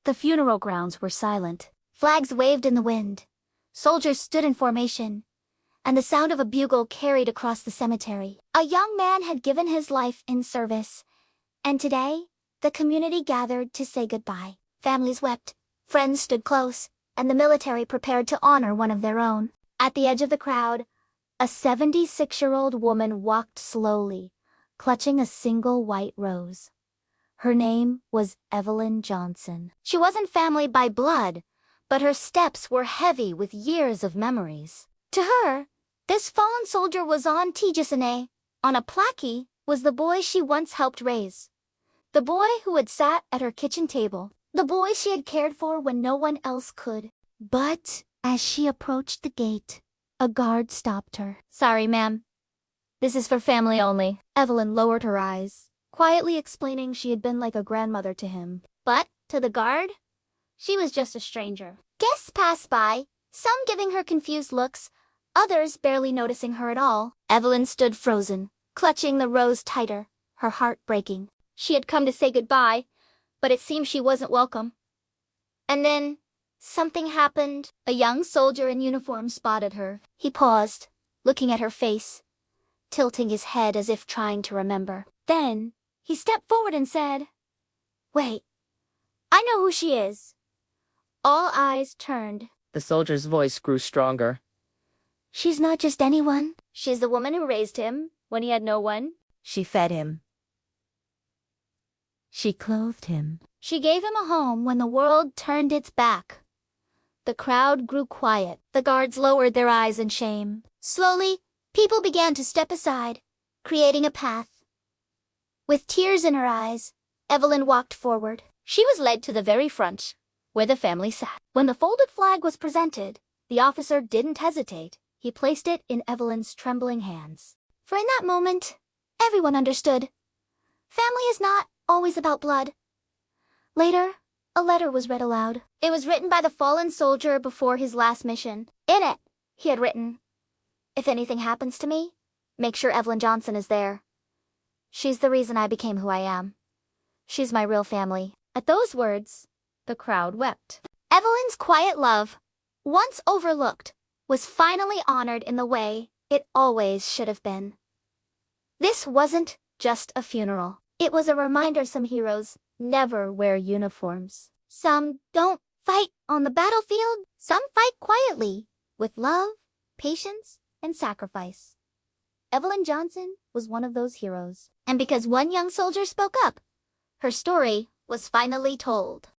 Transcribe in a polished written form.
The funeral grounds were silent. Flags waved in the wind. Soldiers stood in formation, and the sound of a bugle carried across the cemetery. A young man had given his life in service, and today, the community gathered to say goodbye. Families wept, friends stood close, and the military prepared to honor one of their own. At the edge of the crowd, a 76-year-old woman walked slowly, clutching a single white rose. Her name was Evelyn Johnson. She wasn't family by blood, but her steps were heavy with years of memories. To her, this fallen soldier was on Tijasane. On a plaque was the boy she once helped raise. The boy who had sat at her kitchen table. The boy she had cared for when no one else could. But as she approached the gate, a guard stopped her. "Sorry, ma'am. This is for family only." Evelyn lowered her eyes, quietly explaining she had been like a grandmother to him. But, to the guard, she was just a stranger. Guests passed by, some giving her confused looks, others barely noticing her at all. Evelyn stood frozen, clutching the rose tighter, her heart breaking. She had come to say goodbye, but it seemed she wasn't welcome. And then, something happened. A young soldier in uniform spotted her. He paused, looking at her face, tilting his head as if trying to remember. Then, he stepped forward and said, "Wait, I know who she is." All eyes turned. The soldier's voice grew stronger. "She's not just anyone. She's the woman who raised him when he had no one. She fed him. She clothed him. She gave him a home when the world turned its back." The crowd grew quiet. The guards lowered their eyes in shame. Slowly, people began to step aside, creating a path. With tears in her eyes, Evelyn walked forward. She was led to the very front, where the family sat. When the folded flag was presented, the officer didn't hesitate. He placed it in Evelyn's trembling hands. For in that moment, everyone understood. Family is not always about blood. Later, a letter was read aloud. It was written by the fallen soldier before his last mission. In it, he had written, "If anything happens to me, make sure Evelyn Johnson is there. She's the reason I became who I am. She's my real family." At those words, the crowd wept. Evelyn's quiet love, once overlooked, was finally honored in the way it always should have been. This wasn't just a funeral. It was a reminder some heroes never wear uniforms. Some don't fight on the battlefield. Some fight quietly, with love, patience, and sacrifice. Evelyn Johnson was one of those heroes. And because one young soldier spoke up, her story was finally told.